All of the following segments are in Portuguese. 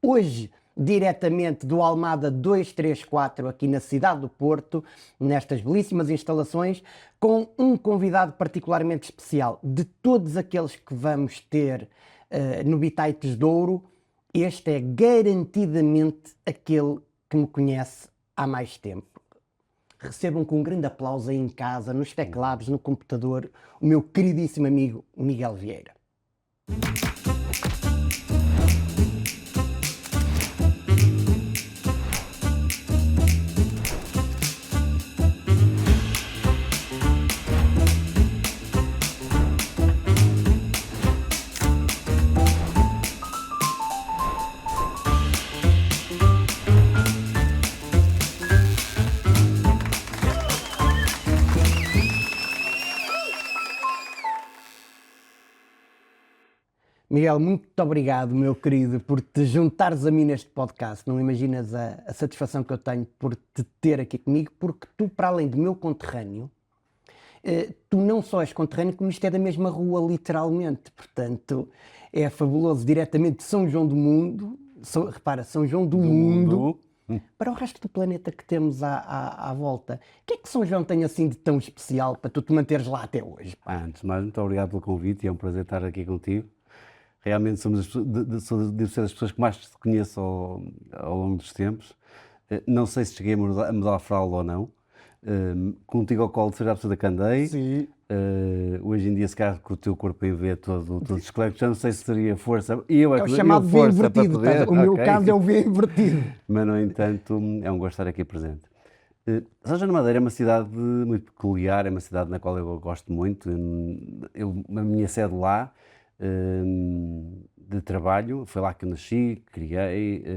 hoje diretamente do Almada 234, aqui na cidade do Porto, nestas belíssimas instalações, com um convidado particularmente especial. De todos aqueles que vamos ter no Bitaites de Ouro, este é garantidamente aquele que me conhece há mais tempo. Recebam com um grande aplauso aí em casa, nos teclados, no computador, o meu queridíssimo amigo Miguel Vieira. Miguel, muito obrigado, meu querido, por te juntares a mim neste podcast. Não imaginas a satisfação que eu tenho por te ter aqui comigo, porque tu, para além do meu conterrâneo, tu não só és conterrâneo, como isto é da mesma rua, literalmente. Portanto, é fabuloso, diretamente de São João do Mundo, repara, São João do Mundo, para o resto do planeta que temos à volta. O que é que São João tem assim de tão especial para tu te manteres lá até hoje? Antes de mais, muito obrigado pelo convite e é um prazer estar aqui contigo. Realmente devo ser as pessoas que mais te conheço ao longo dos tempos. Não sei se cheguei a mudar a fralda ou não. Contigo ao colo já absoluta que andei. Sim. Hoje em dia, se calhar, com o teu corpo em V todo esclarecido, já não sei se teria força. Eu É o chamado V invertido. O meu caso é o V invertido. Mas, no entanto, é um gosto estar aqui presente. São João da Madeira é uma cidade muito peculiar, é uma cidade na qual eu gosto muito. A minha sede lá, de trabalho, foi lá que eu nasci,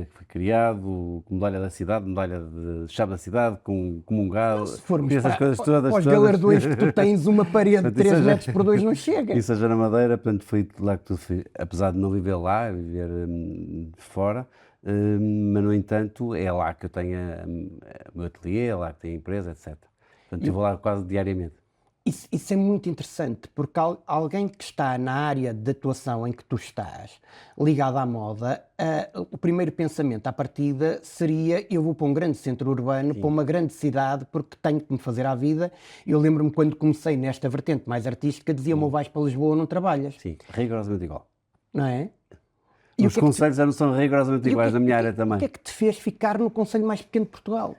fui criado, com medalha da cidade, medalha de chave da cidade, com comungado, Se formos essas coisas todas. Os galardões que tu tens, uma parede de 3 metros por 2 não chega. Em São João da Madeira, portanto, foi lá que tudo fui, apesar de não viver lá, viver fora, mas, no entanto, é lá que eu tenho o meu ateliê, é lá que tenho a empresa, etc. Portanto, eu vou lá quase diariamente. Isso é muito interessante, porque alguém que está na área de atuação em que tu estás, ligado à moda, o primeiro pensamento à partida seria: eu vou para um grande centro urbano, para uma grande cidade, porque tenho que me fazer à vida. Eu lembro-me quando comecei nesta vertente mais artística, diziam-me: ou vais para Lisboa ou não trabalhas. Sim, rigorosamente igual. Não é? E os concelhos já não são rigorosamente iguais na minha área também. O que é que te fez ficar no concelho mais pequeno de Portugal?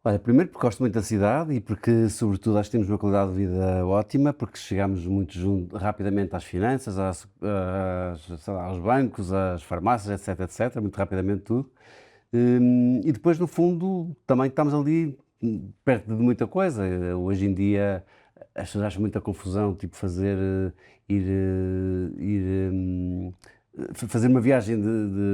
Olha, primeiro porque gosto muito da cidade e porque, sobretudo, acho que temos uma qualidade de vida ótima, porque chegamos muito rapidamente às finanças, aos bancos, às farmácias, etc, muito rapidamente tudo. E depois, no fundo, também estamos ali perto de muita coisa. Hoje em dia, as pessoas acham muita confusão, tipo fazer uma viagem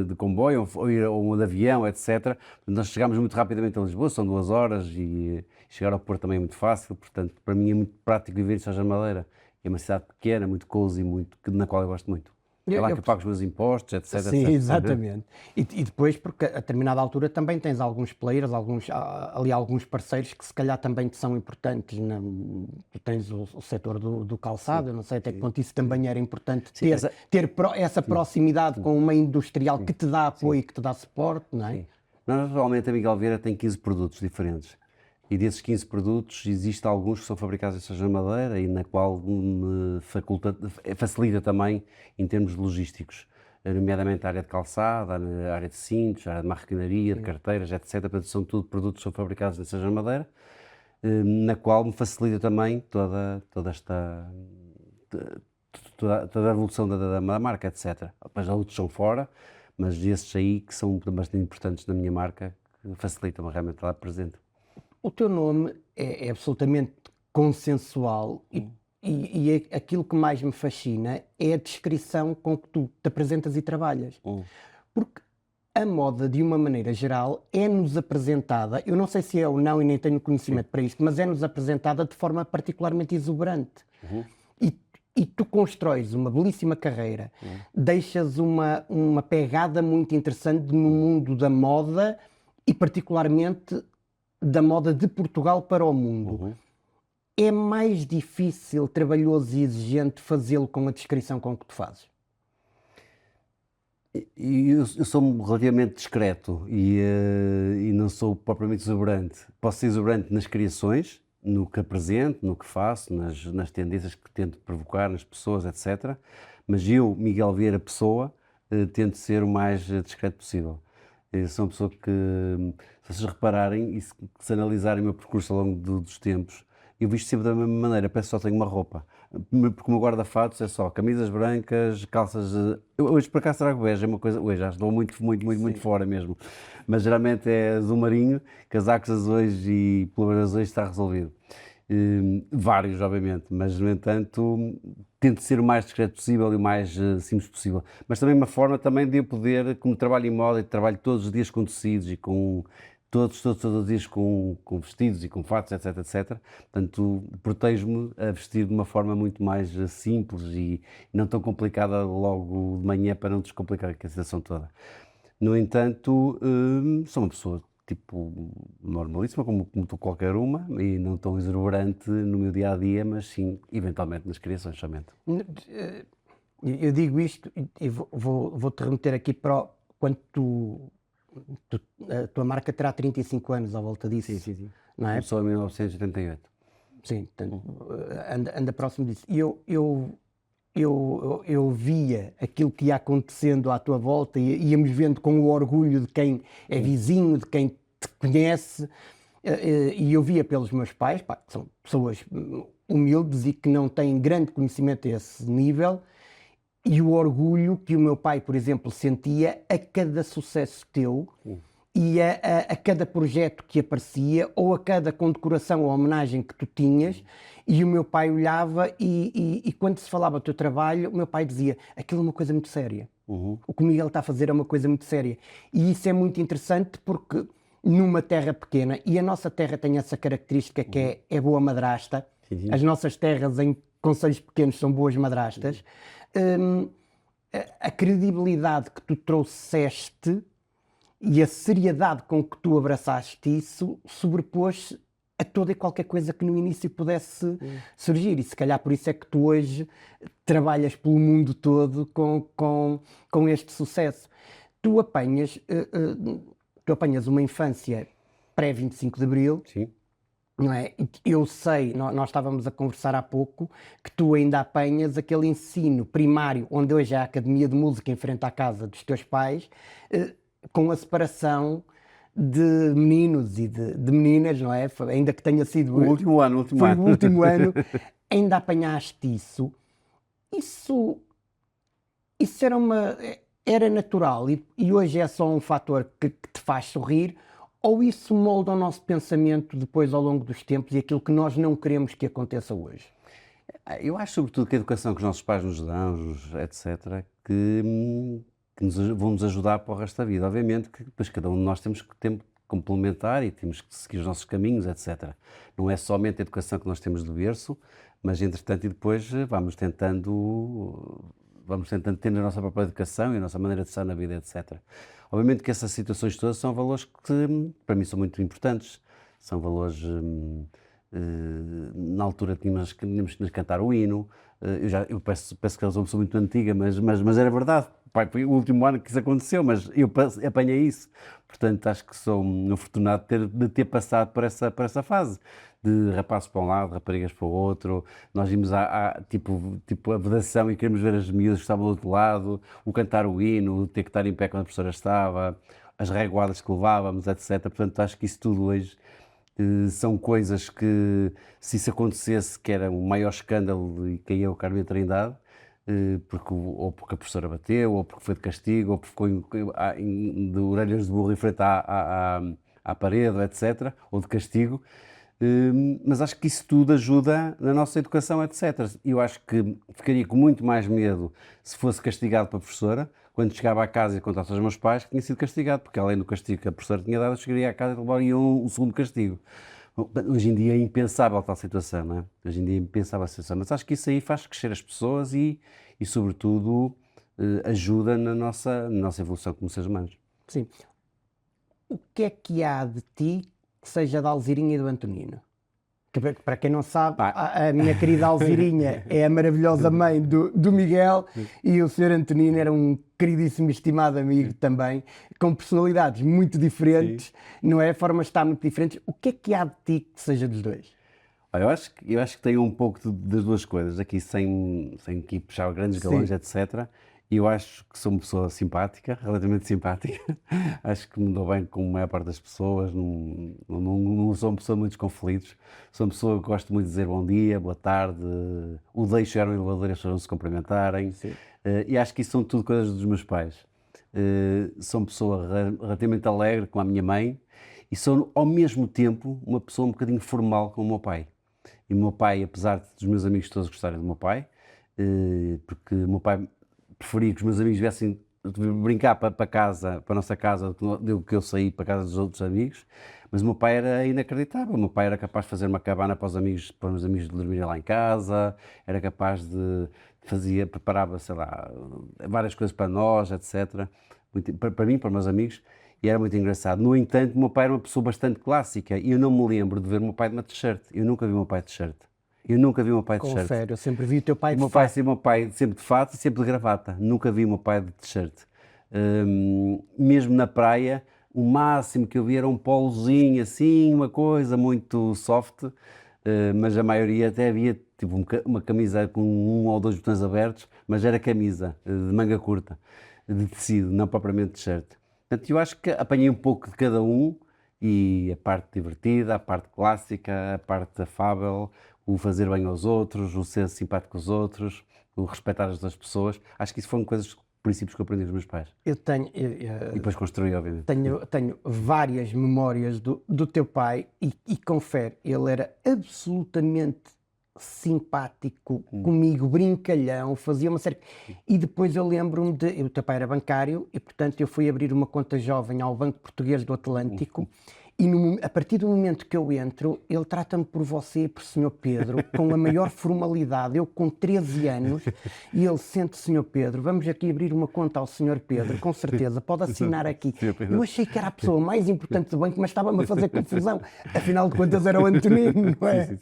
de comboio ou de avião, etc. Nós chegamos muito rapidamente a Lisboa, são 2 horas e chegar ao Porto também é muito fácil, portanto, para mim é muito prático viver em São João da Madeira. É uma cidade pequena, muito cozy, na qual eu gosto muito. É lá que eu pago os meus impostos, etc. Sim, etc. exatamente. E depois, porque a determinada altura também tens alguns players, alguns parceiros que se calhar também te são importantes. Tu tens o setor do calçado, eu não sei até que ponto isso também era importante, ter essa proximidade com uma industrial que te dá apoio e que te dá suporte, não é? Nós, atualmente, a Miguel Vieira tem 15 produtos diferentes. E desses 15 produtos, existem alguns que são fabricados em São João da Madeira e na qual me facilita também em termos logísticos, nomeadamente a área de calçado, a área de cintos, a área de marroquinaria, de carteiras, etc. Portanto, são tudo produtos que são fabricados em São João da Madeira, na qual me facilita também toda a evolução da marca, etc. Depois outros são fora, mas esses aí que são bastante importantes na minha marca, que facilitam realmente estar presente. O teu nome é absolutamente consensual e aquilo que mais me fascina é a descrição com que tu te apresentas e trabalhas. Porque a moda, de uma maneira geral, é-nos apresentada, eu não sei se é ou não e nem tenho conhecimento para isto, mas é-nos apresentada de forma particularmente exuberante. E tu constróis uma belíssima carreira, deixas uma pegada muito interessante no mundo da moda e particularmente da moda de Portugal para o mundo. É mais difícil, trabalhoso e exigente fazê-lo com a descrição com que tu fazes? Eu sou relativamente discreto e não sou propriamente exuberante. Posso ser exuberante nas criações, no que apresento, no que faço, nas tendências que tento provocar nas pessoas, etc. Mas eu, Miguel Vieira, pessoa, tento ser o mais discreto possível. Eu sou uma pessoa que, se vocês repararem e se analisarem o meu percurso ao longo dos tempos, eu visto sempre da mesma maneira, parece que só tenho uma roupa. Porque o meu guarda-fatos é só camisas brancas, calças. Hoje por acaso trago bege, é uma coisa. Hoje já estou muito fora mesmo. Mas geralmente é azul marinho, casacos azuis e pullovers azuis, está resolvido. Vários, obviamente, mas no entanto tento ser o mais discreto possível e o mais simples possível. Mas também uma forma também de eu poder, como trabalho em moda e trabalho todos os dias com tecidos e com todos os dias com vestidos e com fatos, etc. Portanto, protejo-me a vestir de uma forma muito mais simples e não tão complicada logo de manhã para não descomplicar a situação toda. No entanto, sou uma pessoa tipo normalíssima, como tu qualquer uma, e não tão exuberante no meu dia a dia, mas sim, eventualmente nas criações somente. Eu digo isto e vou-te remeter aqui para quando a tua marca terá 35 anos à volta disso. Sim. Não é? Começou em 1988. Sim, portanto, anda próximo disso. E eu via aquilo que ia acontecendo à tua volta e íamos vendo com o orgulho de quem é vizinho, de quem te conhece, e eu via pelos meus pais, pá, que são pessoas humildes e que não têm grande conhecimento a esse nível, e o orgulho que o meu pai, por exemplo, sentia a cada sucesso teu e a cada projeto que aparecia ou a cada condecoração ou homenagem que tu tinhas. E o meu pai olhava e quando se falava do teu trabalho, o meu pai dizia: aquilo é uma coisa muito séria. O que o Miguel está a fazer é uma coisa muito séria. E isso é muito interessante porque numa terra pequena, e a nossa terra tem essa característica que é boa madrasta, as nossas terras em concelhos pequenos são boas madrastas, a credibilidade que tu trouxeste e a seriedade com que tu abraçaste isso sobrepôs a toda e qualquer coisa que no início pudesse surgir. E se calhar por isso é que tu hoje trabalhas pelo mundo todo com este sucesso. Tu apanhas uma infância pré-25 de Abril. Sim. Não é? Eu sei, nós estávamos a conversar há pouco, que tu ainda apanhas aquele ensino primário, onde hoje é a Academia de Música em frente à casa dos teus pais, com a separação de meninos e de meninas, não é? Ainda que tenha sido O último ano. o último ano, ainda apanhaste isso. Isso era natural e hoje é só um fator que te faz sorrir, ou isso molda o nosso pensamento depois ao longo dos tempos e aquilo que nós não queremos que aconteça hoje? Eu acho, sobretudo, que a educação que os nossos pais nos dão, etc., que vão nos ajudar para o resto da vida. Obviamente que depois cada um de nós temos que complementar e temos que seguir os nossos caminhos, etc. Não é somente a educação que nós temos do berço, mas entretanto e depois vamos tentando ter a nossa própria educação e a nossa maneira de estar na vida, etc. Obviamente que essas situações todas são valores que para mim são muito importantes. São valores, na altura tínhamos que cantar o hino. Eu peço que eu sou uma pessoa muito antiga, mas era verdade. Pai, foi o último ano que isso aconteceu, mas eu apanhei isso. Portanto, acho que sou um afortunado de ter passado por essa fase. De rapazes para um lado, raparigas para o outro. Nós íamos tipo a vedação e queríamos ver as miúdas que estavam do outro lado, o cantar o hino, o ter que estar em pé quando a professora estava, as reguadas que levávamos, etc. Portanto, acho que isso tudo hoje são coisas que, se isso acontecesse, que era o maior escândalo e caía o Carmen Trindade, ou porque a professora bateu, ou porque foi de castigo, ou porque ficou de orelhas de burro em frente à parede, etc., ou de castigo. Mas acho que isso tudo ajuda na nossa educação, etc. Eu acho que ficaria com muito mais medo se fosse castigado pela professora, quando chegava à casa e contasse aos meus pais que tinha sido castigado, porque além do castigo que a professora tinha dado, eu chegaria à casa e levaria um segundo castigo. Hoje em dia é impensável tal situação, não é? Hoje em dia é impensável a situação, mas acho que isso aí faz crescer as pessoas e sobretudo, ajuda na nossa evolução como seres humanos. Sim. O que é que há de ti que seja da Alzirinha e do Antonino? que para quem não sabe, a minha querida Alzirinha é a maravilhosa mãe do Miguel e o Sr. Antonino era um queridíssimo e estimado amigo também, com personalidades muito diferentes, não é? Formas de estar muito diferentes. O que há de ti que seja dos dois? Eu acho que tem um pouco das duas coisas, aqui sem aqui puxar grandes galões, etc. E eu acho que sou uma pessoa simpática, relativamente simpática. Acho que me dou bem com a maior parte das pessoas, não sou uma pessoa de muitos conflitos. Sou uma pessoa que gosto muito de dizer bom dia, boa tarde, odeio chegar no elevador e as pessoas não se cumprimentarem. E acho que isso são tudo coisas dos meus pais. Sou uma pessoa relativamente alegre com a minha mãe e sou ao mesmo tempo uma pessoa um bocadinho formal com o meu pai. E o meu pai, apesar dos meus amigos todos gostarem do meu pai, porque o meu pai preferia que os meus amigos viessem brincar para casa, para a nossa casa, do que eu saí para a casa dos outros amigos, mas o meu pai era inacreditável. O meu pai era capaz de fazer uma cabana para os meus amigos dormirem lá em casa, era capaz preparava, sei lá, várias coisas para nós, etc. Para mim, para os meus amigos, e era muito engraçado. No entanto, o meu pai era uma pessoa bastante clássica e eu não me lembro de ver o meu pai de uma t-shirt. Eu nunca vi o meu pai de t-shirt. Eu nunca vi o meu pai de t-shirt. Confere, eu sempre vi o teu pai de fato. O meu pai sempre de fato e sempre de gravata. Nunca vi o meu pai de t-shirt. Mesmo na praia, o máximo que eu vi era um polozinho assim, uma coisa muito soft, mas a maioria até havia tipo uma camisa com 1 ou 2 botões abertos, mas era camisa de manga curta, de tecido, não propriamente t-shirt. Portanto, eu acho que apanhei um pouco de cada um, e a parte divertida, a parte clássica, a parte afável, o fazer bem aos outros, o ser simpático aos outros, o respeitar as outras pessoas. Acho que isso foram princípios que eu aprendi dos meus pais. Eu tenho... E depois construí, obviamente. Tenho várias memórias do teu pai e confere, ele era absolutamente simpático comigo, brincalhão, fazia uma série... E depois eu lembro-me o teu pai era bancário e, portanto, eu fui abrir uma conta jovem ao Banco Português do Atlântico e a partir do momento que eu entro, ele trata-me por você, por Sr. Pedro, com a maior formalidade. Eu com 13 anos e ele sente, Sr. Pedro, vamos aqui abrir uma conta ao Sr. Pedro, com certeza, pode assinar aqui. Eu achei que era a pessoa mais importante do banco, mas estava-me a fazer confusão. Afinal de contas era o Antonino, não é? Sim.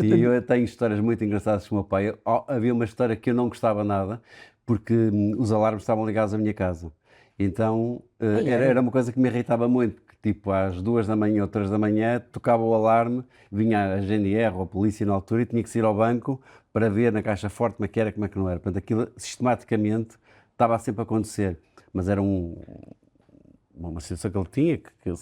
E eu tenho histórias muito engraçadas com o meu pai. Havia uma história que eu não gostava nada, porque os alarmes estavam ligados à minha casa. Então era uma coisa que me irritava muito. Tipo, às 2 da manhã ou 3 da manhã, tocava o alarme, vinha a GNR ou a polícia na altura e tinha que ir ao banco para ver na caixa forte como é que era, como é que não era. Portanto, aquilo sistematicamente estava sempre a acontecer. Mas era uma situação que ele tinha, que ele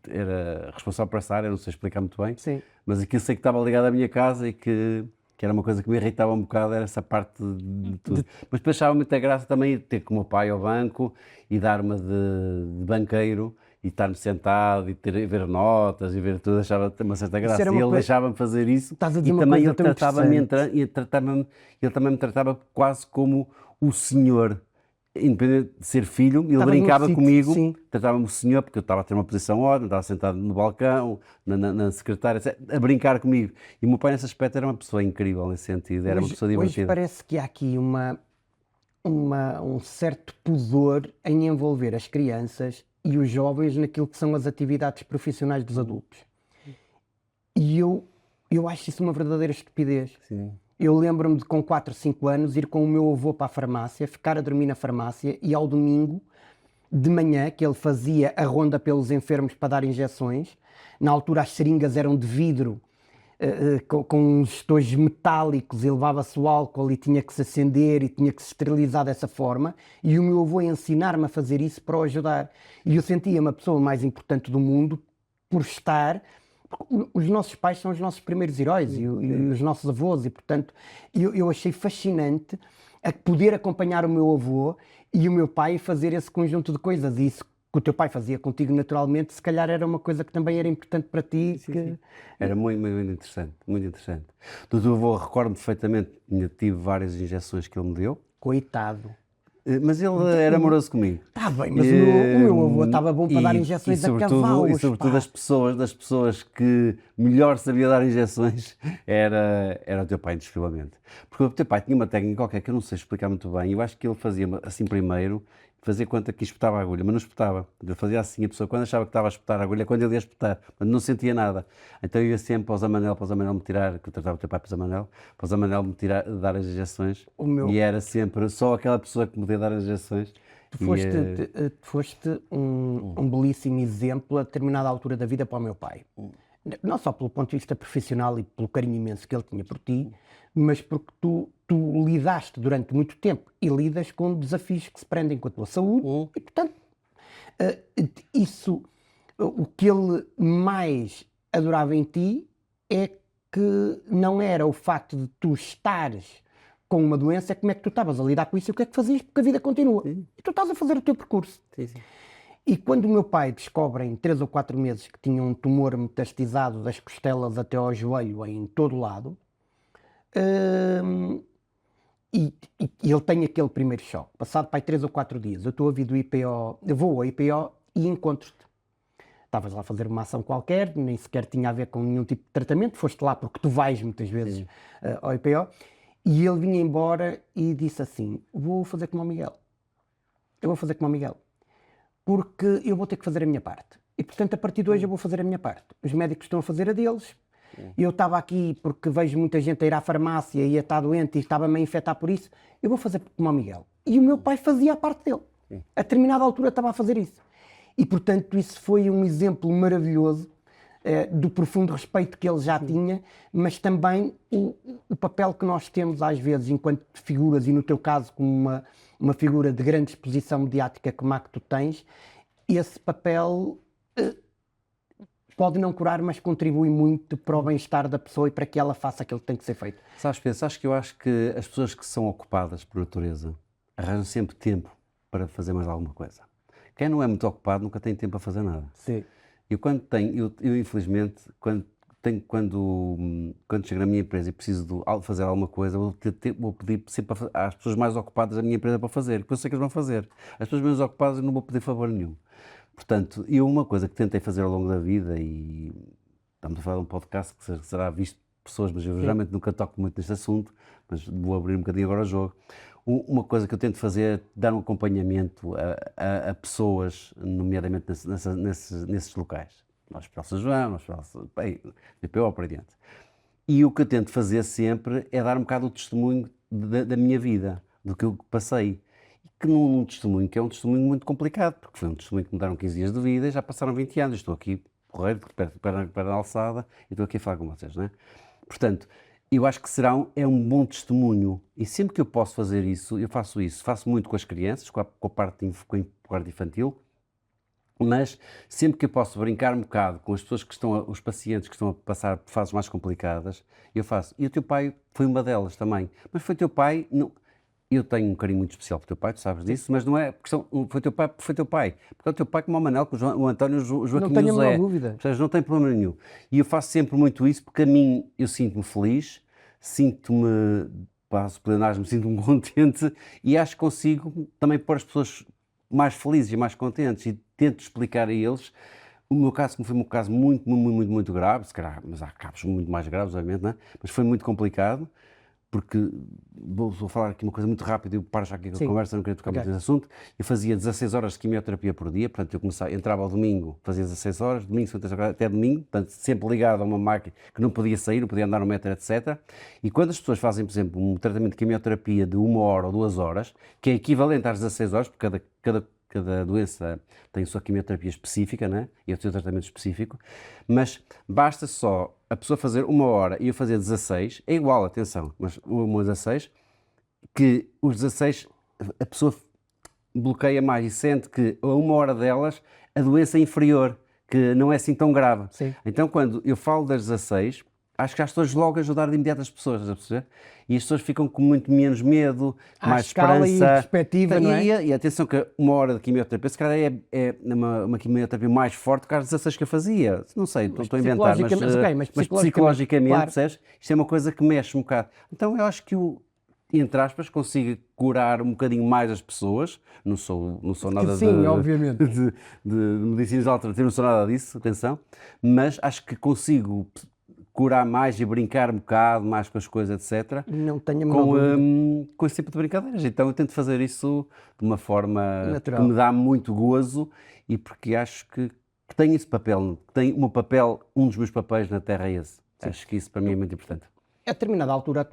era responsável por essa área, não sei explicar muito bem. Sim. Mas aquilo sei que estava ligado à minha casa e que era uma coisa que me irritava um bocado, era essa parte de tudo. Mas depois achava muita graça também ter com o meu pai ao banco e dar-me de banqueiro e estar-me sentado e ver notas e ver tudo, achava uma certa graça. E ele deixava-me fazer isso e também ele também me tratava quase como o senhor, independente de ser filho, ele brincava comigo, tratava-me o senhor, porque eu estava a ter uma posição ótima, estava sentado no balcão, na secretária, etc., a brincar comigo. E o meu pai nesse aspecto era uma pessoa incrível nesse sentido, era uma pessoa divertida. Hoje parece que há aqui um certo pudor em envolver as crianças e os jovens naquilo que são as atividades profissionais dos adultos. E eu acho isso uma verdadeira estupidez. Sim. Eu lembro-me de, com 4 ou 5 anos, ir com o meu avô para a farmácia, ficar a dormir na farmácia e ao domingo, de manhã, que ele fazia a ronda pelos enfermos para dar injeções, na altura as seringas eram de vidro, com uns estojos metálicos, e levava-se o álcool e tinha que se acender e tinha que se esterilizar dessa forma, e o meu avô ia ensinar-me a fazer isso para o ajudar. E eu sentia-me a pessoa mais importante do mundo por estar... Os nossos pais são os nossos primeiros heróis e os nossos avós, e portanto eu achei fascinante poder acompanhar o meu avô e o meu pai fazer esse conjunto de coisas. E isso que o teu pai fazia contigo naturalmente, se calhar era uma coisa que também era importante para ti. Sim. Era muito, muito interessante, muito interessante. Do teu avô recordo-me perfeitamente, tive várias injeções que ele me deu. Coitado. Mas ele era amoroso comigo. Está bem, mas o meu avô estava bom para dar injeções a cavalos. E sobretudo das pessoas que melhor sabia dar injeções era o teu pai, indiscutivelmente. Porque o teu pai tinha uma técnica qualquer que eu não sei explicar muito bem. Eu acho que ele fazia assim primeiro fazia conta que espetava a agulha, mas não espetava. Eu fazia assim, a pessoa quando achava que estava a espetar a agulha, quando ele ia espetar, mas não sentia nada. Então eu ia sempre para o Zamanel me tirar, que eu tratava o teu pai para o Zamanel me tirar, dar as injeções, e era sempre só aquela pessoa que me podia dar as injeções. Tu foste um belíssimo exemplo a determinada altura da vida para o meu pai. Não só pelo ponto de vista profissional e pelo carinho imenso que ele tinha por ti, mas porque tu lidaste durante muito tempo e lidas com desafios que se prendem com a tua saúde e, portanto, o que ele mais adorava em ti é que não era o facto de tu estares com uma doença, é como é que tu estavas a lidar com isso e o que é que fazias, porque a vida continua. Sim. E tu estás a fazer o teu percurso. Sim, sim. E quando o meu pai descobre em 3 ou 4 meses que tinha um tumor metastizado das costelas até ao joelho, em todo o lado, e ele tem aquele primeiro choque. Passado para aí 3 ou 4 dias, eu estou a vir do IPO, eu vou ao IPO e encontro-te. Estavas lá a fazer uma ação qualquer, nem sequer tinha a ver com nenhum tipo de tratamento, foste lá porque tu vais muitas vezes ao IPO, e ele vinha embora e disse assim, vou fazer como o Miguel. Eu vou fazer como o Miguel. Porque eu vou ter que fazer a minha parte. E, portanto, a partir de hoje eu vou fazer a minha parte. Os médicos estão a fazer a deles. Eu estava aqui porque vejo muita gente a ir à farmácia e a estar doente e estava-me a infectar por isso. Eu vou fazer como o Miguel. E o meu pai fazia a parte dele. A determinada altura estava a fazer isso. E, portanto, isso foi um exemplo maravilhoso do profundo respeito que ele já tinha, mas também o papel que nós temos às vezes enquanto figuras, e no teu caso como uma figura de grande exposição mediática como a que tu tens, esse papel pode não curar, mas contribui muito para o bem-estar da pessoa e para que ela faça aquilo que tem que ser feito. Sabes, Pedro, eu acho que as pessoas que são ocupadas por natureza arranjam sempre tempo para fazer mais alguma coisa. Quem não é muito ocupado nunca tem tempo para fazer nada. Sim. Eu infelizmente, quando chego na minha empresa e preciso de fazer alguma coisa, vou pedir sempre às pessoas mais ocupadas da minha empresa para fazer, porque eu sei que eles vão fazer. As pessoas menos ocupadas eu não vou pedir favor nenhum. Portanto, uma coisa que tentei fazer ao longo da vida, e estamos a falar de um podcast que será visto por pessoas, mas eu geralmente nunca toco muito neste assunto, mas vou abrir um bocadinho agora o jogo. Uma coisa que eu tento fazer é dar um acompanhamento a pessoas, nomeadamente nesses locais. No Hospital São João, no Hospital IPO, por aí adiante. E o que eu tento fazer sempre é dar um bocado o testemunho da minha vida, do que eu passei. E que num testemunho que é um testemunho muito complicado, porque foi um testemunho que me deram 15 dias de vida e já passaram 20 anos. Estou aqui, porreiro, perna alçada, e estou aqui a falar com vocês, não é? Portanto, eu acho que é um bom testemunho, e sempre que eu posso fazer isso, eu faço isso. Faço muito com as crianças, com a parte infantil, mas sempre que eu posso brincar um bocado com as pessoas os pacientes que estão a passar por fases mais complicadas, eu faço. E o teu pai foi uma delas também. Mas foi teu pai, não, eu tenho um carinho muito especial pelo teu pai, tu sabes disso, mas não é questão, foi teu pai, porque é o teu pai como o Manel, com o António, o Joaquim, não tenho a José. menor dúvida. Não tem problema nenhum. E eu faço sempre muito isso, porque a mim, eu sinto-me feliz, sinto-me, passo pleonasmo, sinto-me contente, e acho que consigo também pôr as pessoas mais felizes e mais contentes, e tento explicar a eles o meu caso, como foi um caso muito grave, se calhar, mas há casos muito mais graves, obviamente, não é? Mas foi muito complicado, porque, vou falar aqui uma coisa muito rápida, eu paro já aqui com a conversa, não queria tocar muito nesse assunto. Eu fazia 16 horas de quimioterapia por dia, portanto eu entrava ao domingo, fazia 16 horas, domingo, até domingo, portanto sempre ligado a uma máquina que não podia sair, não podia andar 1 metro, etc. E quando as pessoas fazem, por exemplo, um tratamento de quimioterapia de 1 hora ou 2 horas, que é equivalente às 16 horas, porque cada doença tem a sua quimioterapia específica, né? E o seu tratamento específico, mas basta só a pessoa fazer 1 hora e eu fazer 16, é igual, atenção, mas 16, que os 16 a pessoa bloqueia mais e sente que a 1 hora delas a doença é inferior, que não é assim tão grave. Sim. Então quando eu falo das 16, acho que já estou logo a ajudar de imediato as pessoas, estás a perceber? E as pessoas ficam com muito menos medo, mais escala esperança. E perspectiva, não é? E atenção que 1 hora de quimioterapia, se calhar é uma quimioterapia mais forte que as 16 que eu fazia. Não sei, estou a inventar, mas psicologicamente, claro. Percebes? Isto é uma coisa que mexe um bocado. Então eu acho que entre aspas, consigo curar um bocadinho mais as pessoas. Não sou nada obviamente. de medicinas alternativas, não sou nada disso, atenção, mas acho que consigo curar mais e brincar um bocado mais com as coisas, etc. Não tenho a menor dúvida. Com esse tipo de brincadeiras. Então eu tento fazer isso de uma forma que Natural. me dá muito gozo e porque acho que tem esse papel, que tem o meu papel, um dos meus papéis na Terra é esse. Acho que isso para mim é muito importante. A determinada altura,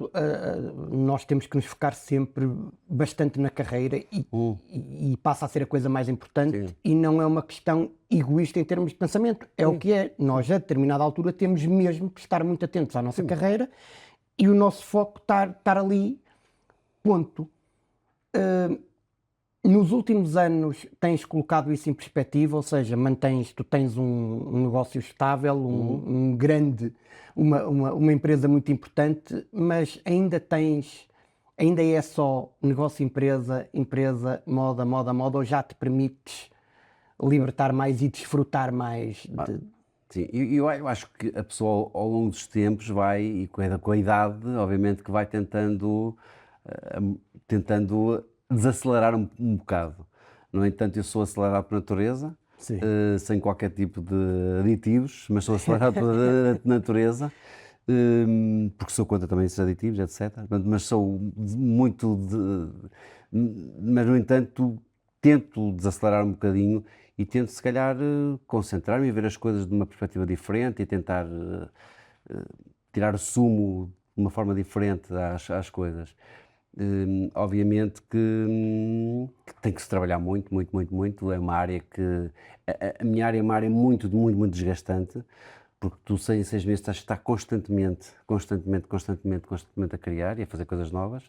nós temos que nos focar sempre bastante na carreira e passa a ser a coisa mais importante. Sim. E não é uma questão egoísta em termos de pensamento. É o que é. Nós, a determinada altura, temos mesmo que estar muito atentos à nossa carreira e o nosso foco estar ali, ponto. Nos últimos anos tens colocado isso em perspectiva, ou seja, tu tens um negócio estável, um grande, uma empresa muito importante, mas ainda é só negócio empresa, moda, ou já te permites libertar mais e desfrutar mais Sim, eu acho que a pessoa ao longo dos tempos vai, e com a idade, obviamente que vai tentando desacelerar um bocado. No entanto, eu sou acelerado por natureza, Sim. sem qualquer tipo de aditivos, mas sou acelerado por natureza, porque sou contra também esses aditivos, etc. Mas sou muito mas, no entanto, tento desacelerar um bocadinho e tento, se calhar, concentrar-me e ver as coisas de uma perspectiva diferente e tentar tirar o sumo de uma forma diferente às coisas. Obviamente que tem que se trabalhar muito, muito, muito, muito. É uma área que... A minha área é uma área muito, muito, muito desgastante, porque tu 6 meses estás a estar constantemente a criar e a fazer coisas novas.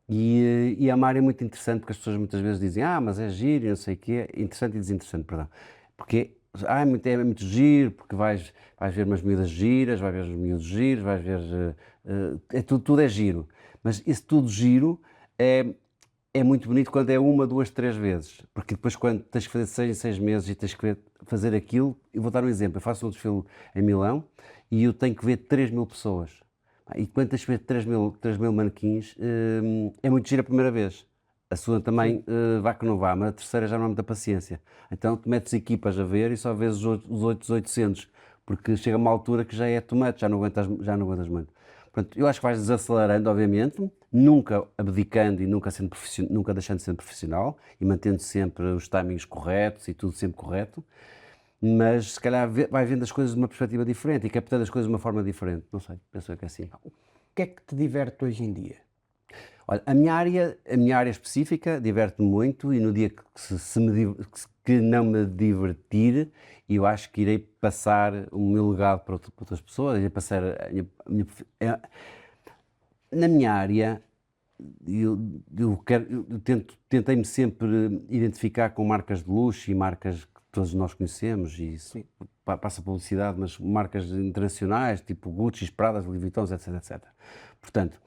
E é uma área muito interessante, porque as pessoas muitas vezes dizem mas é giro e não sei o quê. Interessante e desinteressante, perdão. Porque é muito giro, porque vais ver umas miúdas giras, vais ver os miúdos giros, vais ver... tudo é giro. Mas esse tudo giro é muito bonito quando é 1, 2, 3 vezes. Porque depois, quando tens que fazer 6 em 6 meses e tens que fazer aquilo... Eu vou dar um exemplo. Eu faço um desfile em Milão e eu tenho que ver 3.000 pessoas. E quando tens que ver 3.000 manequins, é muito giro a primeira vez. A segunda também, vá que não vá, mas a terceira já não há muita paciência. Então tu metes equipas a ver e só vês os 800, porque chega uma altura que já é tomate, já não aguentas muito. Portanto, eu acho que vais desacelerando, obviamente, nunca abdicando e nunca deixando de ser profissional e mantendo sempre os timings corretos e tudo sempre correto, mas se calhar vai vendo as coisas de uma perspectiva diferente e captando as coisas de uma forma diferente. Não sei, penso que é assim. O que é que te diverte hoje em dia? Olha, a minha área específica diverte-me muito e no dia que não me divertir, eu acho que irei passar o meu legado para outras pessoas, irei passar na minha área. Eu tentei-me sempre identificar com marcas de luxo e marcas que todos nós conhecemos, e isso passa publicidade, mas marcas internacionais, tipo Gucci, Pradas, Louis Vuitton, etc, etc. Portanto,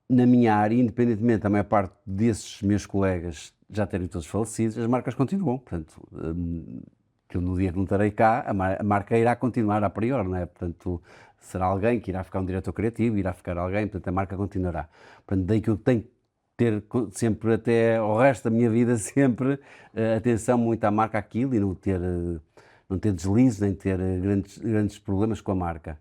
na minha área, independentemente da maior parte desses meus colegas já terem todos falecidos, as marcas continuam. Portanto, eu no dia que não estarei cá, a marca irá continuar a priori, não é? Portanto, será alguém que irá ficar um diretor criativo, irá ficar alguém, portanto a marca continuará. Portanto, daí que eu tenho que ter sempre, até o resto da minha vida, sempre atenção muito à marca, aquilo, e não ter deslizes, nem ter grandes problemas com a marca.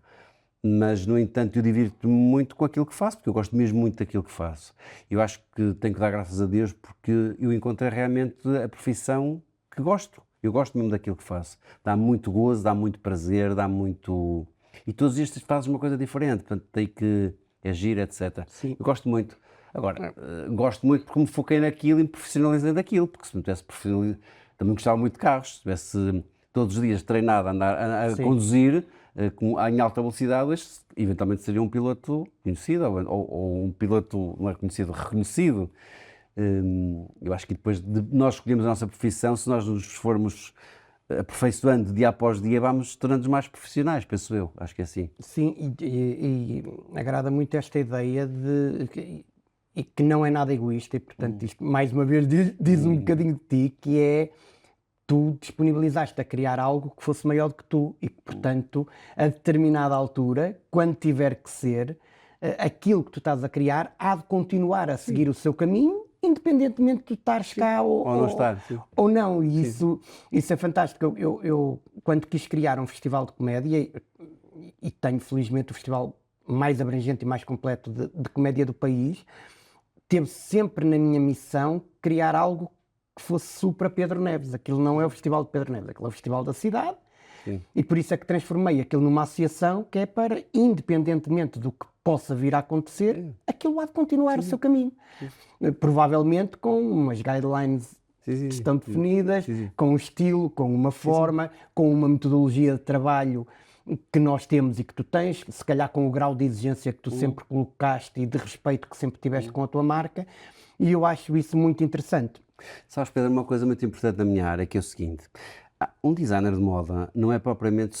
Mas, no entanto, eu divirto-me muito com aquilo que faço, porque eu gosto mesmo muito daquilo que faço. Eu acho que tenho que dar graças a Deus porque eu encontrei realmente a profissão que gosto. Eu gosto mesmo daquilo que faço. Dá muito gozo, dá muito prazer, dá muito... E todos os dias fazes uma coisa diferente, portanto, tem que agir, etc. Sim. Eu gosto muito. Agora, gosto muito porque me foquei naquilo e me profissionalizei daquilo, porque se não tivesse profissionalizado... Também gostava muito de carros. Se tivesse todos os dias treinado a conduzir... em alta velocidade, este eventualmente seria um piloto conhecido ou um piloto, não é conhecido, reconhecido. Eu acho que depois de nós escolhermos a nossa profissão, se nós nos formos aperfeiçoando dia após dia, vamos tornando-nos mais profissionais, penso eu. Acho que é assim. Sim, e agrada muito esta ideia e que não é nada egoísta e, portanto, isto mais uma vez diz um bocadinho de ti, que é tu disponibilizaste a criar algo que fosse maior do que tu e que, portanto, a determinada altura, quando tiver que ser, aquilo que tu estás a criar há de continuar a seguir o seu caminho, independentemente de tu estares cá ou não estar. ou não. E isso é fantástico. Eu, quando quis criar um festival de comédia, e tenho felizmente o festival mais abrangente e mais completo de comédia do país, teve sempre na minha missão criar algo que fosse supra Pedro Neves. Aquilo não é o Festival de Pedro Neves, aquilo é o Festival da cidade. Sim. E por isso é que transformei aquilo numa associação que é para, independentemente do que possa vir a acontecer, aquilo há de continuar o seu caminho. Provavelmente com umas guidelines que estão definidas, com um estilo, com uma forma, com uma metodologia de trabalho que nós temos e que tu tens, se calhar com o grau de exigência que tu sempre colocaste e de respeito que sempre tiveste com a tua marca, e eu acho isso muito interessante. Sabes, Pedro, uma coisa muito importante na minha área que é o seguinte: um designer de moda não é propriamente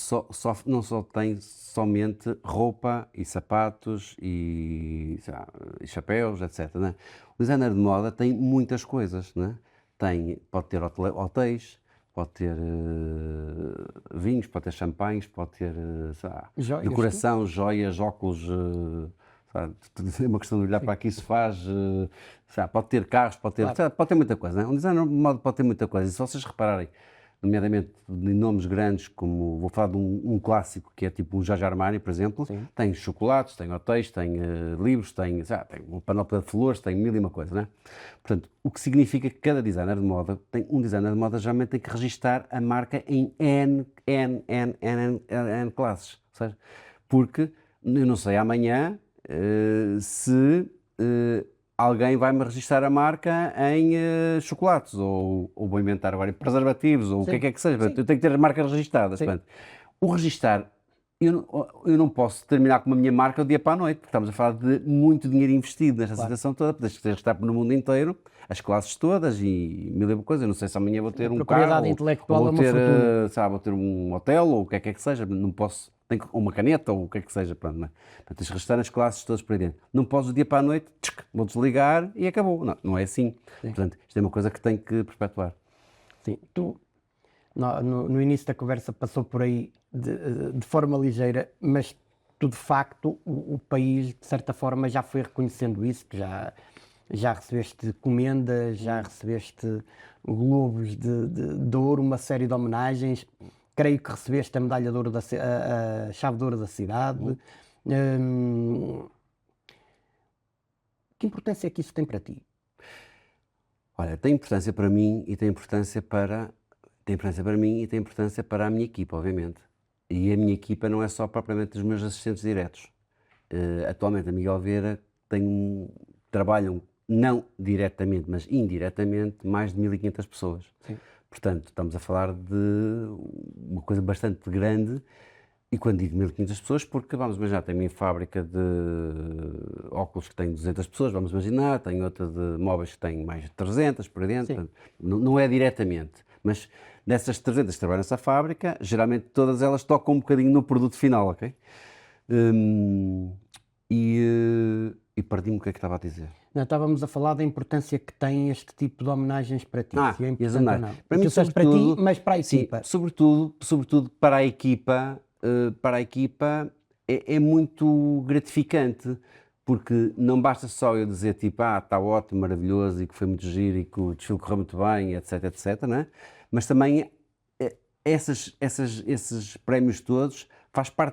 não só tem somente roupa e sapatos e, sei lá, e chapéus, etc. Né? O designer de moda tem muitas coisas, né? Pode ter hotéis, pode ter vinhos, pode ter champanhes, pode ter sei lá, Joias, decoração, joias, óculos. É uma questão de olhar para aqui se faz. Sei lá, pode ter carros, pode ter, sei lá, pode ter muita coisa. Né? Um designer de moda pode ter muita coisa. E se vocês repararem, nomeadamente em nomes grandes, como vou falar de um clássico que é tipo um Giorgio Armani, por exemplo, tem chocolates, tem hotéis, tem livros, tem uma panóplia de flores, tem mil e uma coisa, né? Portanto, o que significa que cada designer de moda, um designer de moda geralmente tem que registar a marca em N classes, ou seja, porque eu não sei amanhã se alguém vai-me registrar a marca em chocolates, ou vou inventar agora preservativos, ou o que é que seja. Portanto, eu tenho que ter as marcas registadas. Portanto, o registar, eu não posso terminar com a minha marca do dia para a noite, porque estamos a falar de muito dinheiro investido nesta situação toda, tens que registrar no mundo inteiro, as classes todas e mil e uma coisas. Eu não sei se amanhã vou ter um carro, intelectual ou é uma fortuna. vou ter um hotel, ou o que é que seja. Não posso, uma caneta, ou o que é que seja. Pronto, não é? Portanto, tens que registrar as classes todas para aí dentro. Não posso do dia para a noite, vou desligar e acabou. Não é assim. Portanto, isto é uma coisa que tem que perpetuar. Sim, tu no início da conversa passou por aí de forma ligeira, mas tu de facto, o país de certa forma já foi reconhecendo isso, que já recebeste comendas, já recebeste globos de ouro, uma série de homenagens, creio que recebeste a medalha de ouro, a chave de ouro da cidade. Que importância é que isso tem para ti? Olha, tem importância para mim e tem importância para mim e tem importância para a minha equipa, obviamente. E a minha equipa não é só propriamente os meus assistentes diretos. Atualmente a Miguel Vieira trabalham não diretamente, mas indiretamente, mais de 1500 pessoas. Sim. Portanto, estamos a falar de uma coisa bastante grande. E quando digo 1500 pessoas, porque vamos imaginar, tem uma fábrica de óculos que tem 200 pessoas, vamos imaginar, tem outra de móveis que tem mais de 300 por aí dentro. Portanto, não é diretamente, mas dessas 300 que trabalham nessa fábrica, geralmente todas elas tocam um bocadinho no produto final, ok? E perdi-me o que é que estava a dizer. Não, estávamos a falar da importância que tem este tipo de homenagens para ti. Se é E as importante ou não. homenagens. Para mim, Para ti, mas para a equipa. Sim, sobretudo para a equipa. Para a equipa é muito gratificante, porque não basta só eu dizer tipo, está ótimo, maravilhoso e que foi muito giro e que o desfile correu muito bem, etc, né? Mas também esses prémios todos,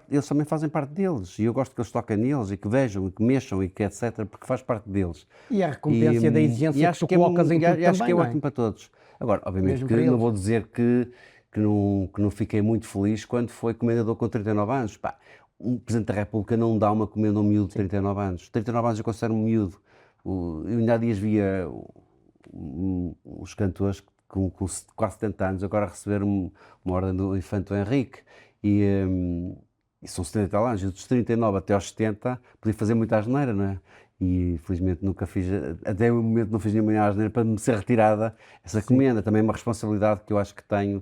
eles também fazem parte deles, e eu gosto que eles toquem neles e que vejam e que mexam e que etc, porque faz parte deles. E a recompensa da exigência que tu colocas em tudo também, acho que é ótimo para todos. Agora, obviamente que não vou dizer que não fiquei muito feliz quando foi comendador com 39 anos. Pá, um Presidente da República não dá uma comenda a um miúdo de 39 anos. 39 anos eu considero um miúdo. Eu ainda há dias via os cantores com quase 70 anos agora receberam uma ordem do Infante Henrique. E são 70 e tal anos. E dos 39 até aos 70 podia fazer muita asneira, não é? E felizmente nunca fiz, até o momento não fiz nenhuma asneira para me ser retirada essa comenda. Também é uma responsabilidade que eu acho que tenho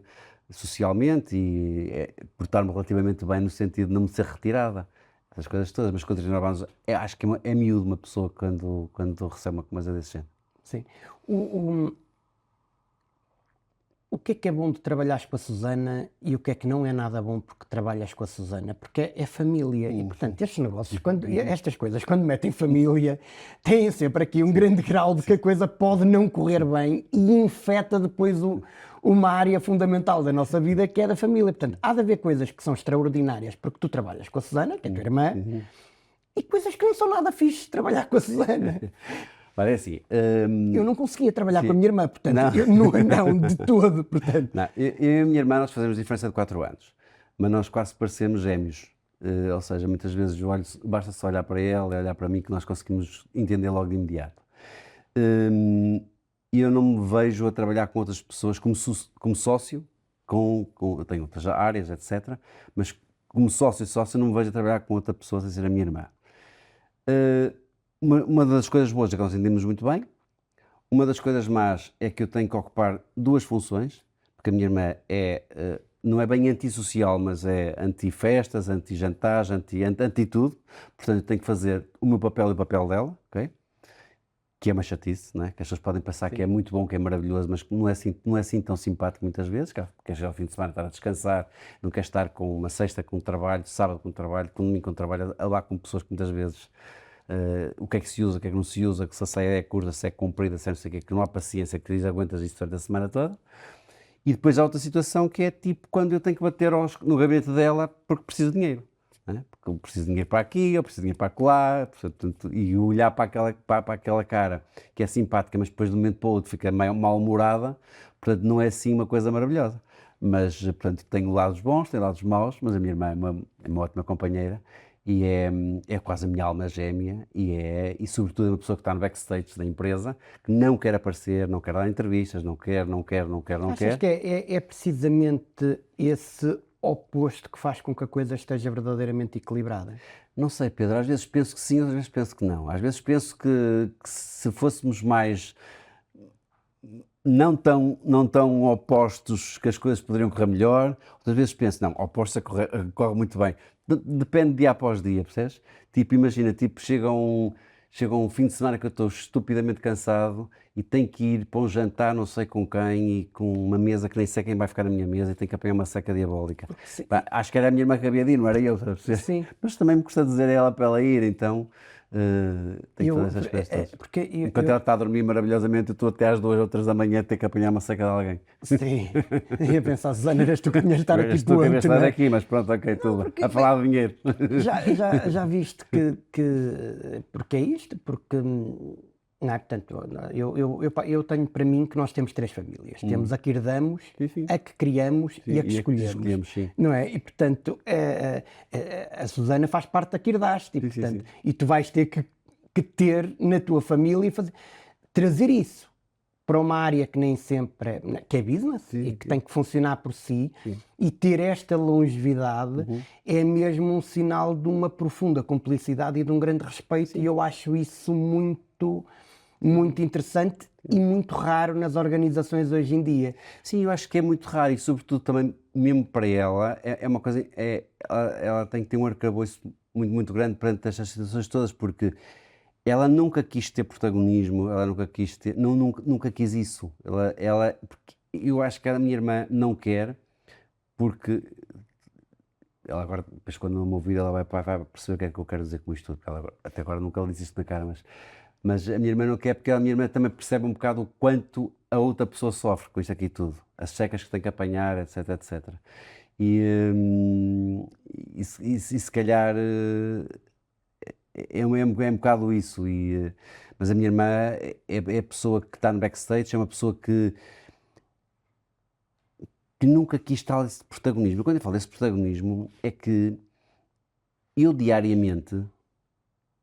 socialmente e portar-me relativamente bem no sentido de não me ser retirada, essas coisas todas, mas com 39 anos acho que é miúdo uma pessoa quando recebe uma coisa desse género. Sim. O que é bom de trabalhares com a Susana e o que é que não é nada bom porque trabalhas com a Susana? Porque é família e, portanto, estes negócios, estas coisas, quando metem família, têm sempre aqui um grande grau de que a coisa pode não correr bem e infeta depois uma área fundamental da nossa vida que é da família. Portanto, há de haver coisas que são extraordinárias porque tu trabalhas com a Susana, que é a tua irmã, e coisas que não são nada fixe trabalhar com a Susana. Parece assim. Eu não conseguia trabalhar sim. com a minha irmã, portanto, Não. eu não, de todo, portanto. Não, eu e a minha irmã, nós fazemos diferença de 4 anos, mas nós quase parecemos gêmeos. Ou seja, muitas vezes basta só olhar para ela e olhar para mim que nós conseguimos entender logo de imediato. E eu não me vejo a trabalhar com outras pessoas como sócio, eu tenho outras áreas, etc. Mas como sócio não me vejo a trabalhar com outra pessoa sem ser a minha irmã. Uma das coisas boas é que nós entendemos muito bem. Uma das coisas más é que eu tenho que ocupar 2 funções, porque a minha irmã não é bem antissocial, mas é anti-festas, anti-jantares, anti-tudo. Portanto, eu tenho que fazer o meu papel e o papel dela, ok? Que é uma chatice, não é? Que as pessoas podem pensar que é muito bom, que é maravilhoso, mas que não é assim tão simpático muitas vezes, que quer chegar ao fim de semana estar a descansar, não quer estar com uma sexta com trabalho, sábado com trabalho, com domingo com trabalho, a lá com pessoas que muitas vezes o que é que se usa, o que é que não se usa, que se a saia é curta, se é comprida, se é não sei o quê, que não há paciência, que diz aguentas isso durante a semana toda. E depois há outra situação que é tipo quando eu tenho que bater no gabinete dela porque preciso de dinheiro. Não é? Porque eu preciso de dinheiro para aqui, eu preciso de dinheiro para acolá, portanto, e olhar para aquela cara que é simpática, mas depois de um momento para o outro fica meio mal-humorada, portanto não é assim uma coisa maravilhosa. Mas, portanto, tenho lados bons, tenho lados maus, mas a minha irmã é uma ótima companheira e é quase a minha alma gêmea e sobretudo é uma pessoa que está no backstage da empresa, que não quer aparecer, não quer dar entrevistas, não quer. Achas que é precisamente esse oposto que faz com que a coisa esteja verdadeiramente equilibrada? Não sei, Pedro, às vezes penso que sim, às vezes penso que não. Às vezes penso que se fôssemos mais não tão opostos que as coisas poderiam correr melhor, outras vezes penso, não, opostos corre muito bem. Depende dia após dia, percebes? Tipo, imagina, chega um fim de semana que eu estou estupidamente cansado e tenho que ir para um jantar não sei com quem e com uma mesa que nem sei quem vai ficar na minha mesa e tenho que apanhar uma seca diabólica. Pá, acho que era a minha irmã que havia de ir, não era eu, Sim. Mas também me custa dizer a ela para ela ir, então tenho que fazer essas coisas todas. Enquanto ela está a dormir maravilhosamente, eu estou até às 2 ou 3 da manhã a ter que apanhar uma seca de alguém. Sim, ia pensar, Susana, eras tu que vinhas estar aqui Eras tu que ponto, estar não é? aqui, mas pronto, ok, tudo bem. A falar de dinheiro. Já viste porque é isto? Porque, não é? Portanto, eu tenho para mim que nós temos 3 famílias. Temos a que herdamos, Sim. a que criamos e a que escolhemos. Sim. Não é? E, portanto, a Susana faz parte da que herdaste. E, portanto, e tu vais ter que ter na tua família e trazer isso para uma área que nem sempre que é business e que tem que funcionar por si e ter esta longevidade é mesmo um sinal de uma profunda cumplicidade e de um grande respeito e eu acho isso muito interessante e muito raro nas organizações hoje em dia. Sim, eu acho que é muito raro e sobretudo também mesmo para ela é uma coisa, ela tem que ter um arcabouço muito grande perante estas situações todas porque ela nunca quis ter protagonismo, ela nunca quis ter, nunca quis isso. Porque eu acho que a minha irmã não quer, porque ela agora, depois quando me ouvir, ela vai perceber o que é que eu quero dizer com isto tudo, porque ela até agora nunca lhe disse isto na cara, mas a minha irmã não quer, porque a minha irmã também percebe um bocado o quanto a outra pessoa sofre com isto aqui tudo, as secas que tem que apanhar, etc. E se calhar é um bocado isso, mas a minha irmã é a pessoa que está no backstage, é uma pessoa que nunca quis tal esse protagonismo. Quando eu falo desse protagonismo, é que eu diariamente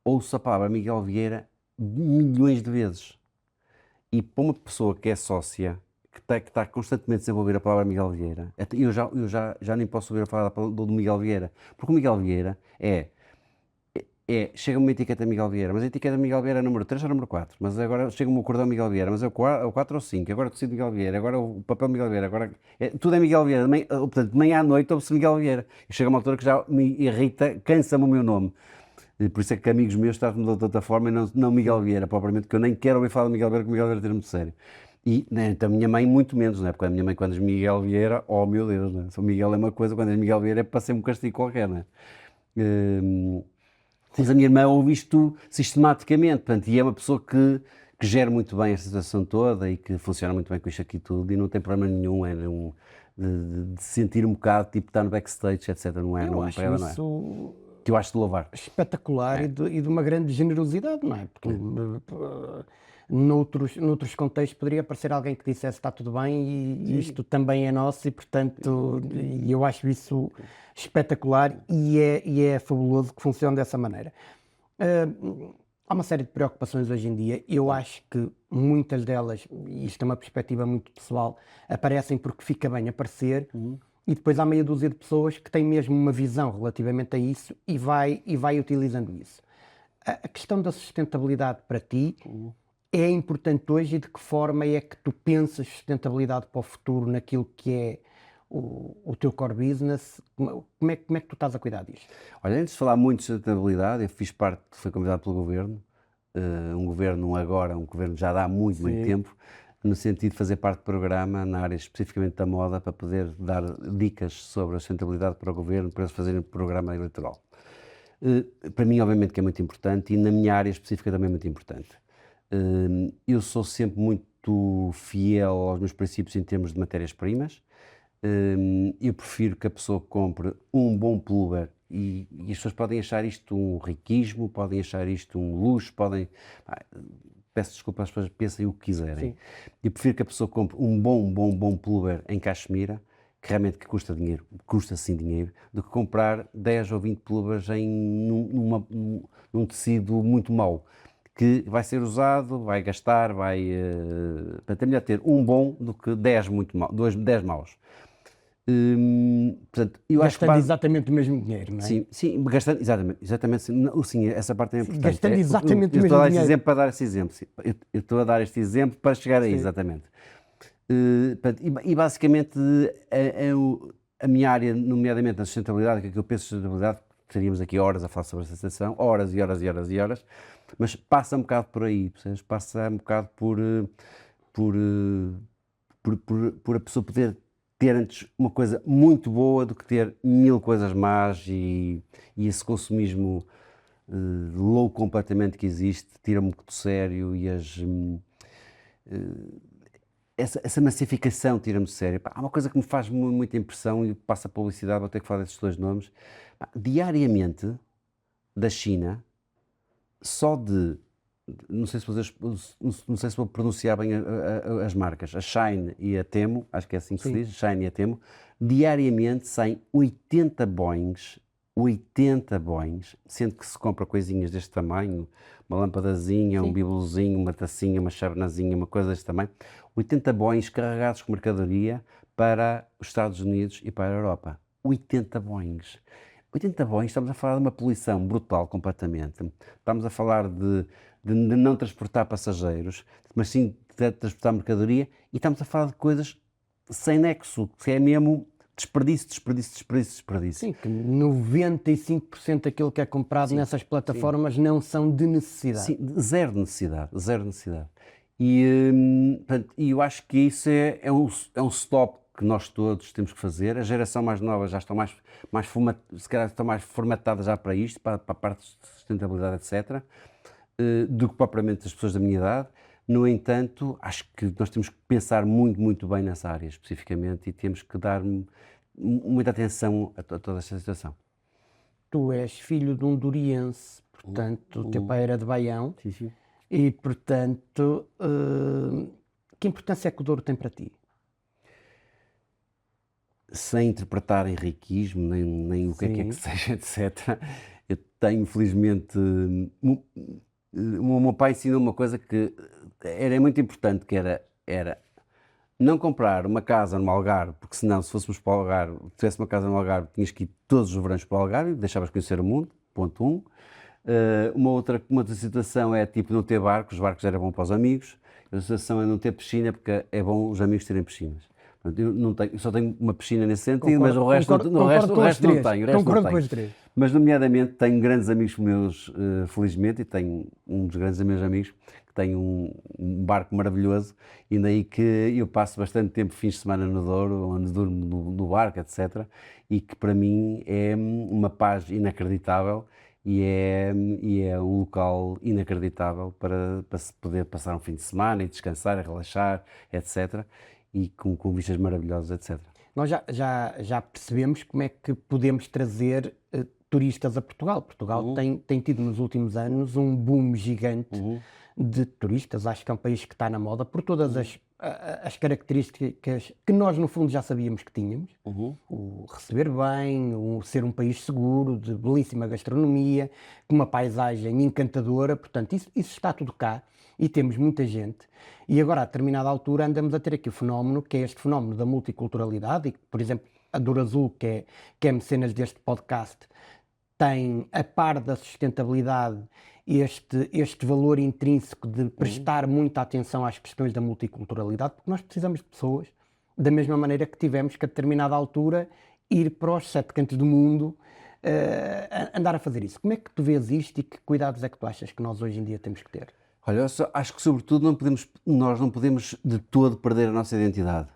ouço a palavra Miguel Vieira milhões de vezes. E para uma pessoa que é sócia, que está constantemente a ouvir a palavra Miguel Vieira, eu já nem posso ouvir a falar do Miguel Vieira, porque o Miguel Vieira chega uma etiqueta Miguel Vieira, mas a etiqueta Miguel Vieira é número 3 ou número 4, mas agora chega-me o cordão Miguel Vieira, mas é o 4 ou 5, agora o tecido Miguel Vieira, agora o papel Miguel Vieira, agora tudo é Miguel Vieira, portanto, de manhã à noite ouve-se Miguel Vieira, e chega uma altura que já me irrita, cansa-me o meu nome, e por isso é que amigos meus tratam-me de outra forma e não Miguel Vieira, propriamente, que eu nem quero ouvir falar de Miguel Vieira, porque Miguel Vieira é muito sério. E então, a minha mãe muito menos, né? Porque a minha mãe quando diz Miguel Vieira, oh meu Deus, né? Se o Miguel é uma coisa, quando diz Miguel Vieira é para ser um castigo qualquer, né? Mas a minha irmã ouve isto sistematicamente, portanto, e é uma pessoa que que gere muito bem esta situação toda e que funciona muito bem com isto aqui tudo e não tem problema nenhum de sentir um bocado, tipo, estar no backstage, etc. Não é? Eu Não, acho para ela não é. isso Que eu acho de louvar. espetacular e de uma grande generosidade, não é? Porque noutros contextos poderia aparecer alguém que dissesse está tudo bem e isto também é nosso e, portanto, e eu acho isso espetacular e é fabuloso que funcione dessa maneira. Há uma série de preocupações hoje em dia. Eu acho que muitas delas, e isto é uma perspectiva muito pessoal, aparecem porque fica bem aparecer, e depois há meia dúzia de pessoas que têm mesmo uma visão relativamente a isso e vai utilizando isso. A questão da sustentabilidade para ti é importante hoje e de que forma é que tu pensas sustentabilidade para o futuro naquilo que é o teu core business? Como é que tu estás a cuidar disto? Olha, antes de falar muito de sustentabilidade, eu fiz parte, fui convidado pelo governo, um governo já dá muito tempo, no sentido de fazer parte do programa na área especificamente da moda, para poder dar dicas sobre a sustentabilidade para o governo, para eles fazerem um programa eleitoral. Para mim, obviamente, que é muito importante e na minha área específica também é muito importante. Eu sou sempre muito fiel aos meus princípios em termos de matérias-primas. Eu prefiro que a pessoa compre um bom pullover e as pessoas podem achar isto um riquismo, podem achar isto um luxo, peço desculpa, as pessoas pensem o que quiserem. Sim. Eu prefiro que a pessoa compre um bom pullover em cachemira, que realmente custa dinheiro, custa sim dinheiro, do que comprar 10 ou 20 pullovers num tecido muito mau, que vai ser usado, vai gastar, portanto, é melhor ter um bom do que 10 muito maus, 10 maus. Portanto, eu acho que Gastando exatamente o mesmo dinheiro, não é? sim, gastando, exatamente, sim, essa parte é importante. Gastando exatamente o eu estou a mesmo dar este dinheiro. exemplo para dar esse exemplo, sim. Eu estou a dar este exemplo para chegar aí, Sim. exatamente. Portanto, e basicamente a minha área, nomeadamente na sustentabilidade, que eu penso em sustentabilidade, teríamos aqui horas a falar sobre essa situação, horas e horas e horas e horas, mas passa um bocado por aí, percebes? Passa um bocado por a pessoa poder ter antes uma coisa muito boa do que ter 1000 coisas más e esse consumismo louco completamente que existe, tira-me um pouco do sério e essa massificação tira-me de sério. Há uma coisa que me faz muita impressão e passa a publicidade, vou ter que falar desses dois nomes. Diariamente, da China, só não sei se vou pronunciar bem as marcas, a Shine e a Temu, acho que é assim que se diz, Shine e a Temu, diariamente saem 80 Boeings, sendo que se compra coisinhas deste tamanho, uma lâmpadazinha, um bibelozinho, uma tacinha, uma chavenazinha, uma coisa deste tamanho, 80 Boeings carregados com mercadoria para os Estados Unidos e para a Europa. 80 Boeings. 80 Boeings, estamos a falar de uma poluição brutal completamente. Estamos a falar de não transportar passageiros, mas sim de transportar mercadoria, e estamos a falar de coisas sem nexo, que é mesmo desperdício. Sim, que 95% daquilo que é comprado nessas plataformas não são de necessidade. Sim, zero necessidade. E eu acho que isso é um stop que nós todos temos que fazer. A geração mais nova já estão se calhar estão mais formatadas já para isto, para a parte de sustentabilidade, etc., do que propriamente as pessoas da minha idade. No entanto, acho que nós temos que pensar muito bem nessa área especificamente e temos que dar muita atenção a toda esta situação. Tu és filho de um duriense, portanto, o teu pai era de Baião. Sim. E, portanto, que importância é que o Douro tem para ti? Sem interpretar em riquismo, nem o que é que seja, etc. Eu tenho, felizmente, o meu pai ensinou uma coisa que era muito importante, que era não comprar uma casa no Algarve, porque senão, se fôssemos para o Algarve, tivesse uma casa no Algarve, tinhas que ir todos os verões para o Algarve, deixavas conhecer o mundo, ponto 1. Uma outra situação é tipo não ter barcos, os barcos eram bons para os amigos. A situação é não ter piscina, porque é bom os amigos terem piscinas. Eu só tenho uma piscina nesse sentido, mas o resto não tenho. Mas, nomeadamente, tenho grandes amigos meus, felizmente, e tenho um dos grandes meus amigos que tem um barco maravilhoso, e daí que eu passo bastante tempo, fins de semana no Douro, onde durmo no barco, etc. E que para mim é uma paz inacreditável. e é um local inacreditável para se poder passar um fim de semana e descansar, e relaxar, etc. E com vistas maravilhosas, etc. Nós já percebemos como é que podemos trazer turistas a Portugal. Portugal tem tido nos últimos anos um boom gigante de turistas. Acho que é um país que está na moda por todas as características que nós, no fundo, já sabíamos que tínhamos. O receber bem, o ser um país seguro, de belíssima gastronomia, com uma paisagem encantadora. Portanto, isso está tudo cá e temos muita gente. E agora, a determinada altura, andamos a ter aqui o fenómeno, que é este fenómeno da multiculturalidade e, por exemplo, a Dor Azul, que é mecenas deste podcast, tem, a par da sustentabilidade, este valor intrínseco de prestar muita atenção às questões da multiculturalidade, porque nós precisamos de pessoas, da mesma maneira que tivemos que, a determinada altura, ir para os 7 cantos do mundo, andar a fazer isso. Como é que tu vês isto e que cuidados é que tu achas que nós hoje em dia temos que ter? Olha, acho que sobretudo nós não podemos de todo perder a nossa identidade.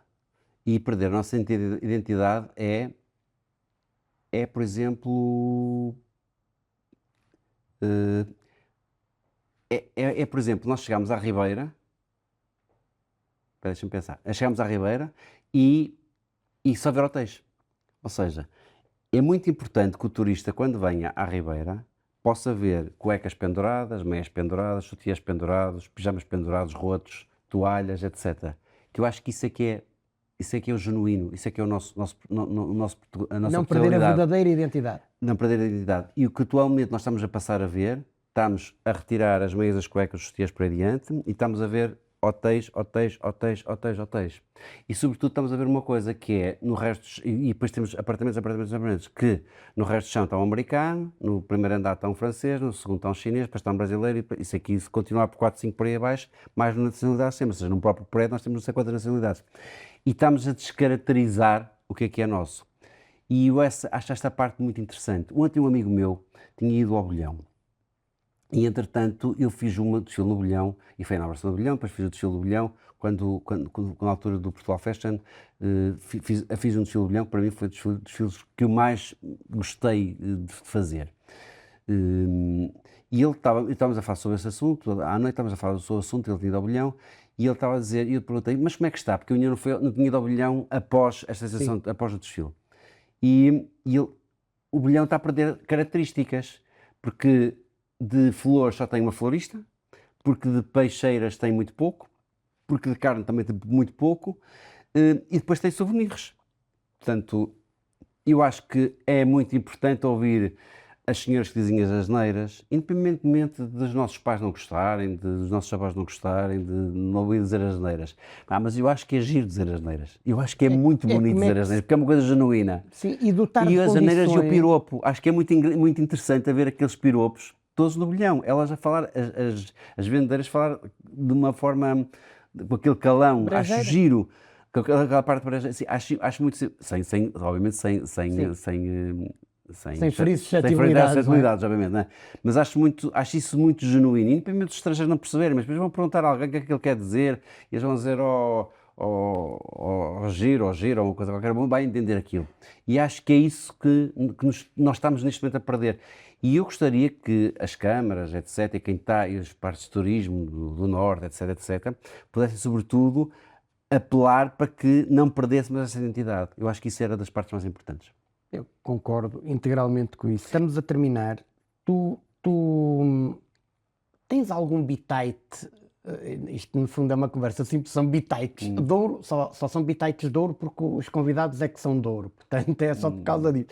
E perder a nossa identidade por exemplo, por exemplo, nós chegámos à Ribeira, deixa-me pensar, chegámos à Ribeira e só ver hotéis. Ou seja, é muito importante que o turista, quando venha à Ribeira, possa ver cuecas penduradas, meias penduradas, sutiãs pendurados, pijamas pendurados, rotos, toalhas, etc. Que eu acho que isso é que é o genuíno, isso é que é a nossa não perder a verdadeira identidade. Não perder a identidade. E o que atualmente nós estamos a passar a ver, estamos a retirar as meias, as cuecas, os sutiãs para adiante e estamos a ver hotéis. E sobretudo estamos a ver uma coisa que é, no resto, e depois temos apartamentos, que no resto do chão está um americano, no primeiro andar está um francês, no segundo está um chinês, depois está um brasileiro, e isso aqui, se continuar por 4, 5 por aí abaixo, mais nacionalidades sempre, ou seja, num próprio prédio nós temos não sei quantas nacionalidades. E estamos a descaracterizar o que é nosso. E eu acho esta parte muito interessante. Ontem um amigo meu tinha ido ao Bolhão. E, entretanto, eu fiz uma desfile no Bolhão, e foi na Abração do Bolhão, depois fiz o desfile do Bolhão, quando na altura do Portugal Fashion, fiz um desfile do Bolhão, que para mim foi dos desfiles que eu mais gostei de fazer. E estávamos a falar sobre esse assunto, à noite estávamos a falar sobre o assunto, ele tinha ido ao Bolhão, e ele estava a dizer, e eu perguntei, mas como é que está? Porque eu ainda não tinha ido ao Bolhão após esta sensação, após o desfile. O Bolhão está a perder características, porque de flores só tem uma florista, porque de peixeiras tem muito pouco, porque de carne também tem muito pouco, e depois tem souvenirs. Portanto, eu acho que é muito importante ouvir as senhoras que dizem as asneiras, independentemente dos nossos pais não gostarem, dos nossos avós não gostarem, de não ouvir dizer as asneiras. Mas eu acho que é giro dizer as asneiras. Eu acho que é muito bonito dizer as asneiras, porque é uma coisa genuína. Sim, e dotar e de as condições... asneiras e o piropo. Acho que é muito interessante ver aqueles piropos todos no Bolhão. Elas a falar, as vendedeiras falar de uma forma, com aquele calão, Brejeira. acho giro. Com aquela parte assim, acho muito... Obviamente sem ferir suscetibilidades, é? obviamente, não é? Mas acho isso muito genuíno, independente dos estrangeiros não perceberem, mas depois vão perguntar a alguém o que é que ele quer dizer, e eles vão dizer giro, ou uma coisa qualquer, vai entender aquilo. E acho que é isso que nós estamos neste momento a perder. E eu gostaria que as câmaras, etc., e quem está, e as partes de turismo do Norte, etc., pudessem, sobretudo, apelar para que não perdêssemos essa identidade. Eu acho que isso era das partes mais importantes. Eu concordo integralmente com isso. Estamos a terminar. Tu tens algum bitite? Isto no fundo é uma conversa simples, são bitites de ouro, só são bitites de ouro porque os convidados é que são de ouro, portanto é só por causa disso.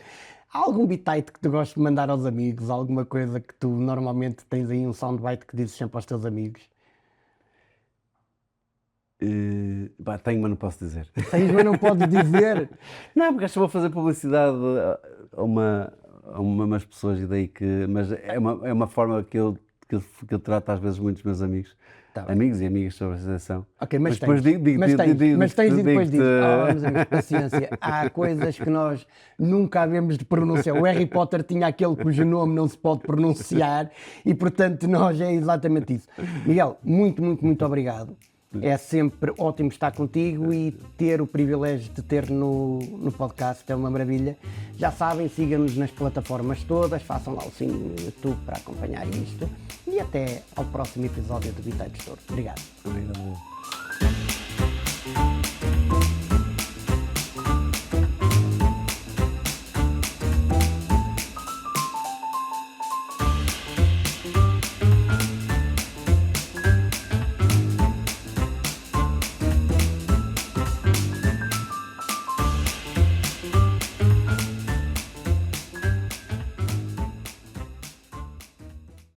Há algum bitite que tu gostes de mandar aos amigos? Alguma coisa que tu normalmente tens aí um soundbite que dizes sempre aos teus amigos? Tenho, mas não posso dizer. Tens, mas não podes dizer? Não, porque acho que vou fazer publicidade a umas pessoas e daí que... Mas é uma forma que eu trato às vezes muito os meus amigos. Tá, amigos e amigas sobre a situação. Ok, mas depois tens e depois dizes, meus amigos, paciência, há coisas que nós nunca havemos de pronunciar. O Harry Potter tinha aquele cujo nome não se pode pronunciar e, portanto, nós é exatamente isso. Miguel, muito obrigado. É sempre ótimo estar contigo e ter o privilégio de ter no podcast, é uma maravilha. Já sabem, sigam-nos nas plataformas todas, façam lá o sininho no YouTube para acompanhar isto e até ao próximo episódio do Biteiros Touro. Obrigado. Obrigado.